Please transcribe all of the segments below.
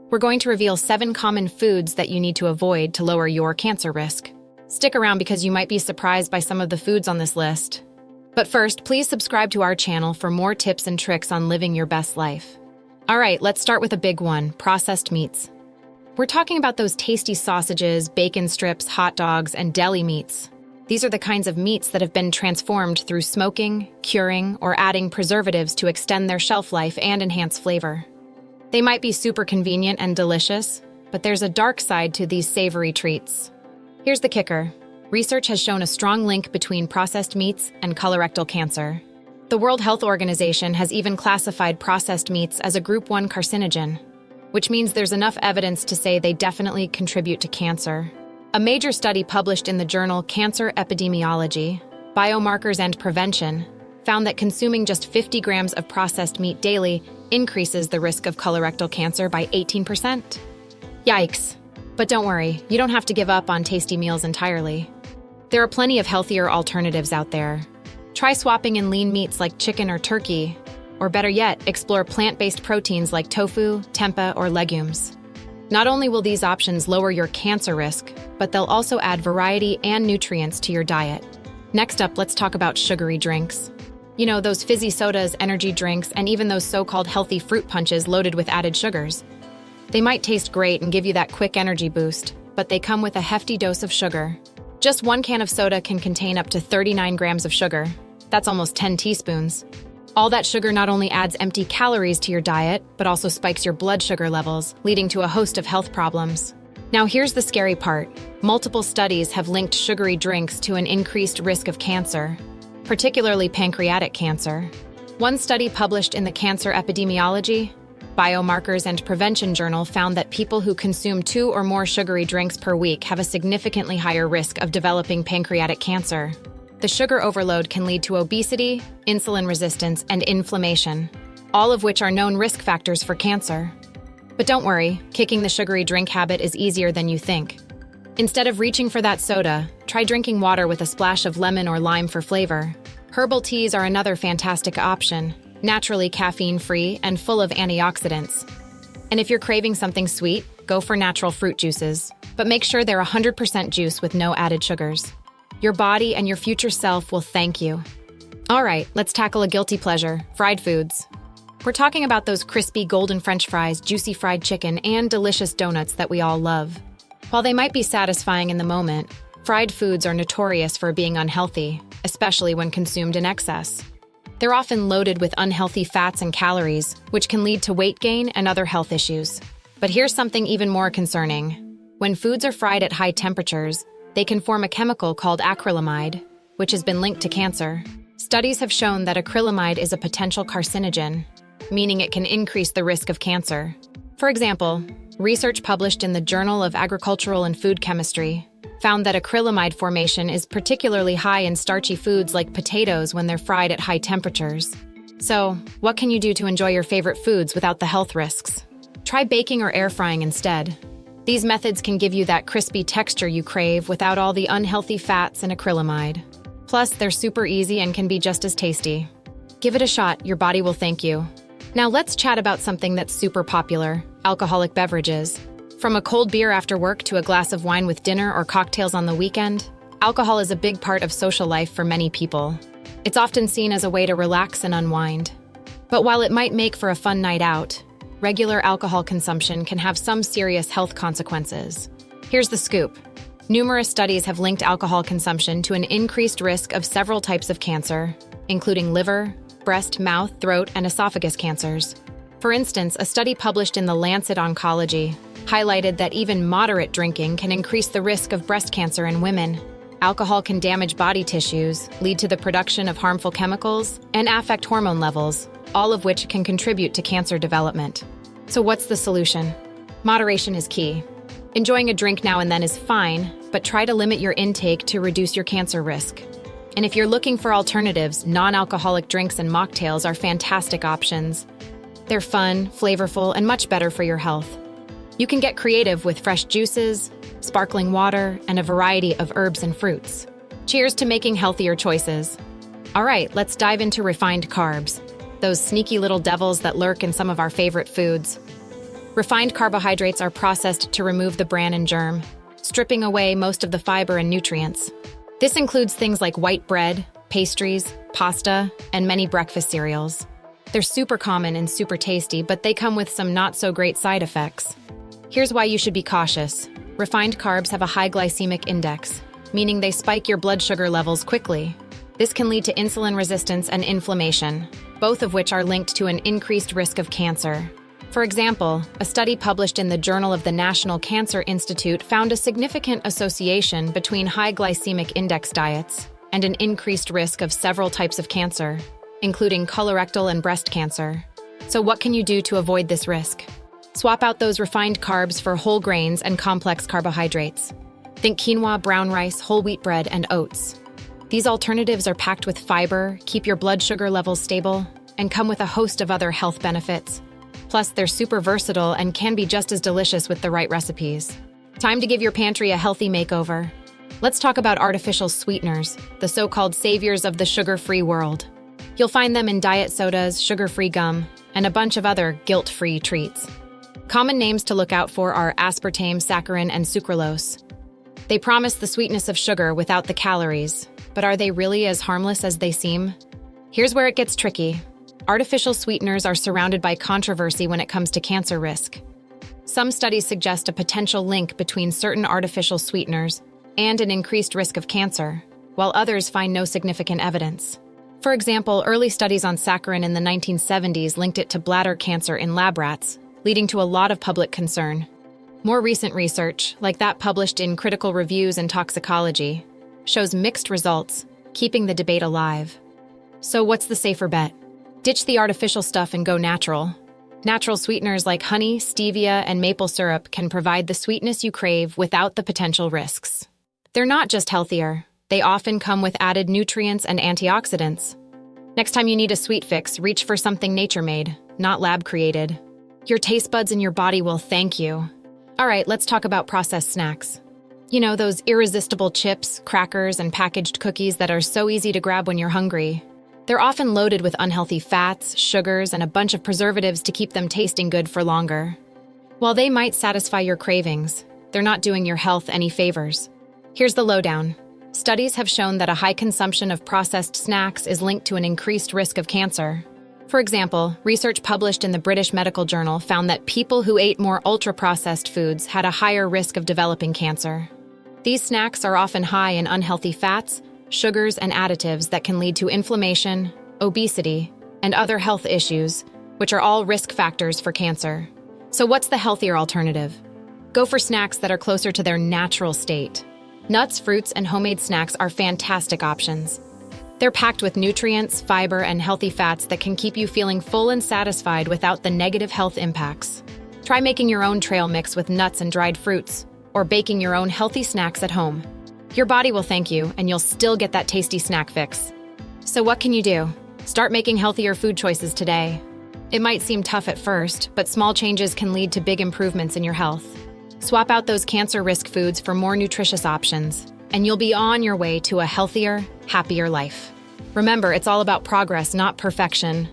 We're going to reveal 7 common foods that you need to avoid to lower your cancer risk. Stick around because you might be surprised by some of the foods on this list. But first, please subscribe to our channel for more tips and tricks on living your best life. All right, let's start with a big one, processed meats. We're talking about those tasty sausages, bacon strips, hot dogs, and deli meats. These are the kinds of meats that have been transformed through smoking, curing, or adding preservatives to extend their shelf life and enhance flavor. They might be super convenient and delicious, but there's a dark side to these savory treats. Here's the kicker. Research has shown a strong link between processed meats and colorectal cancer. The World Health Organization has even classified processed meats as a Group 1 carcinogen, which means there's enough evidence to say they definitely contribute to cancer. A major study published in the journal Cancer Epidemiology, Biomarkers and Prevention found that consuming just 50 grams of processed meat daily increases the risk of colorectal cancer by 18%. Yikes. But don't worry, you don't have to give up on tasty meals entirely. There are plenty of healthier alternatives out there. Try swapping in lean meats like chicken or turkey, or better yet, explore plant-based proteins like tofu, tempeh, or legumes. Not only will these options lower your cancer risk, but they'll also add variety and nutrients to your diet. Next up, let's talk about sugary drinks. You know, those fizzy sodas, energy drinks, and even those so-called healthy fruit punches loaded with added sugars. They might taste great and give you that quick energy boost, but they come with a hefty dose of sugar. Just 1 can of soda can contain up to 39 grams of sugar. That's almost 10 teaspoons. All that sugar not only adds empty calories to your diet, but also spikes your blood sugar levels, leading to a host of health problems. Now here's the scary part. Multiple studies have linked sugary drinks to an increased risk of cancer, particularly pancreatic cancer. One study published in the Cancer Epidemiology, Biomarkers and Prevention journal found that people who consume 2 or more sugary drinks per week have a significantly higher risk of developing pancreatic cancer. The sugar overload can lead to obesity, insulin resistance, and inflammation, all of which are known risk factors for cancer. But don't worry, kicking the sugary drink habit is easier than you think. Instead of reaching for that soda, try drinking water with a splash of lemon or lime for flavor. Herbal teas are another fantastic option, naturally caffeine-free and full of antioxidants. And if you're craving something sweet, go for natural fruit juices, but make sure they're 100% juice with no added sugars. Your body and your future self will thank you. All right, let's tackle a guilty pleasure, fried foods. We're talking about those crispy golden French fries, juicy fried chicken, and delicious donuts that we all love. While they might be satisfying in the moment, fried foods are notorious for being unhealthy, especially when consumed in excess. They're often loaded with unhealthy fats and calories, which can lead to weight gain and other health issues. But here's something even more concerning. When foods are fried at high temperatures, they can form a chemical called acrylamide, which has been linked to cancer. Studies have shown that acrylamide is a potential carcinogen, meaning it can increase the risk of cancer. For example, research published in the Journal of Agricultural and Food Chemistry found that acrylamide formation is particularly high in starchy foods like potatoes when they're fried at high temperatures. So, what can you do to enjoy your favorite foods without the health risks? Try baking or air frying instead. These methods can give you that crispy texture you crave without all the unhealthy fats and acrylamide. Plus, they're super easy and can be just as tasty. Give it a shot, your body will thank you. Now let's chat about something that's super popular, alcoholic beverages. From a cold beer after work to a glass of wine with dinner or cocktails on the weekend, alcohol is a big part of social life for many people. It's often seen as a way to relax and unwind. But while it might make for a fun night out, regular alcohol consumption can have some serious health consequences. Here's the scoop. Numerous studies have linked alcohol consumption to an increased risk of several types of cancer, including liver, breast, mouth, throat, and esophagus cancers. For instance, a study published in The Lancet Oncology highlighted that even moderate drinking can increase the risk of breast cancer in women. Alcohol can damage body tissues, lead to the production of harmful chemicals, and affect hormone levels, all of which can contribute to cancer development. So what's the solution? Moderation is key. Enjoying a drink now and then is fine, but try to limit your intake to reduce your cancer risk. And if you're looking for alternatives, non-alcoholic drinks and mocktails are fantastic options. They're fun, flavorful, and much better for your health. You can get creative with fresh juices, sparkling water, and a variety of herbs and fruits. Cheers to making healthier choices. All right, let's dive into refined carbs, those sneaky little devils that lurk in some of our favorite foods. Refined carbohydrates are processed to remove the bran and germ, stripping away most of the fiber and nutrients. This includes things like white bread, pastries, pasta, and many breakfast cereals. They're super common and super tasty, but they come with some not-so-great side effects. Here's why you should be cautious. Refined carbs have a high glycemic index, meaning they spike your blood sugar levels quickly. This can lead to insulin resistance and inflammation, both of which are linked to an increased risk of cancer. For example, a study published in the Journal of the National Cancer Institute found a significant association between high glycemic index diets and an increased risk of several types of cancer, including colorectal and breast cancer. So what can you do to avoid this risk? Swap out those refined carbs for whole grains and complex carbohydrates. Think quinoa, brown rice, whole wheat bread, and oats. These alternatives are packed with fiber, keep your blood sugar levels stable, and come with a host of other health benefits. Plus, they're super versatile and can be just as delicious with the right recipes. Time to give your pantry a healthy makeover. Let's talk about artificial sweeteners, the so-called saviors of the sugar-free world. You'll find them in diet sodas, sugar-free gum, and a bunch of other guilt-free treats. Common names to look out for are aspartame, saccharin, and sucralose. They promise the sweetness of sugar without the calories, but are they really as harmless as they seem? Here's where it gets tricky. Artificial sweeteners are surrounded by controversy when it comes to cancer risk. Some studies suggest a potential link between certain artificial sweeteners and an increased risk of cancer, while others find no significant evidence. For example, early studies on saccharin in the 1970s linked it to bladder cancer in lab rats, leading to a lot of public concern. More recent research, like that published in Critical Reviews in Toxicology, shows mixed results, keeping the debate alive. So what's the safer bet? Ditch the artificial stuff and go natural. Natural sweeteners like honey, stevia, and maple syrup can provide the sweetness you crave without the potential risks. They're not just healthier, they often come with added nutrients and antioxidants. Next time you need a sweet fix, reach for something nature-made, not lab-created. Your taste buds and your body will thank you. All right, let's talk about processed snacks. You know, those irresistible chips, crackers, and packaged cookies that are so easy to grab when you're hungry. They're often loaded with unhealthy fats, sugars, and a bunch of preservatives to keep them tasting good for longer. While they might satisfy your cravings, they're not doing your health any favors. Here's the lowdown. Studies have shown that a high consumption of processed snacks is linked to an increased risk of cancer. For example, research published in the British Medical Journal found that people who ate more ultra-processed foods had a higher risk of developing cancer. These snacks are often high in unhealthy fats, sugars, and additives that can lead to inflammation, obesity, and other health issues, which are all risk factors for cancer. So what's the healthier alternative? Go for snacks that are closer to their natural state. Nuts, fruits, and homemade snacks are fantastic options. They're packed with nutrients, fiber, and healthy fats that can keep you feeling full and satisfied without the negative health impacts. Try making your own trail mix with nuts and dried fruits, or baking your own healthy snacks at home. Your body will thank you, and you'll still get that tasty snack fix. So what can you do? Start making healthier food choices today. It might seem tough at first, but small changes can lead to big improvements in your health. Swap out those cancer risk foods for more nutritious options, and you'll be on your way to a healthier, happier life. Remember, it's all about progress, not perfection.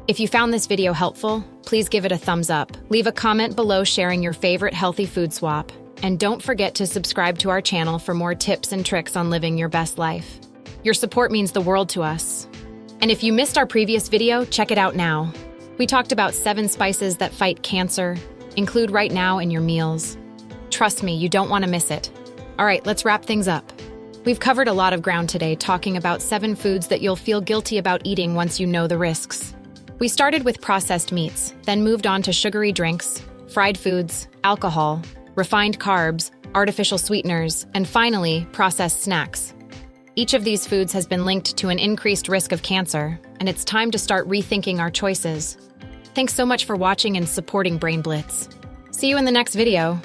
If you found this video helpful, please give it a thumbs up. Leave a comment below sharing your favorite healthy food swap. And don't forget to subscribe to our channel for more tips and tricks on living your best life. Your support means the world to us. And if you missed our previous video, check it out now. We talked about 7 spices that fight cancer. Include right now in your meals. Trust me, you don't want to miss it. All right, let's wrap things up. We've covered a lot of ground today talking about 7 foods that you'll feel guilty about eating once you know the risks. We started with processed meats, then moved on to sugary drinks, fried foods, alcohol, refined carbs, artificial sweeteners, and finally, processed snacks. Each of these foods has been linked to an increased risk of cancer, and it's time to start rethinking our choices. Thanks so much for watching and supporting Brain Blitz. See you in the next video.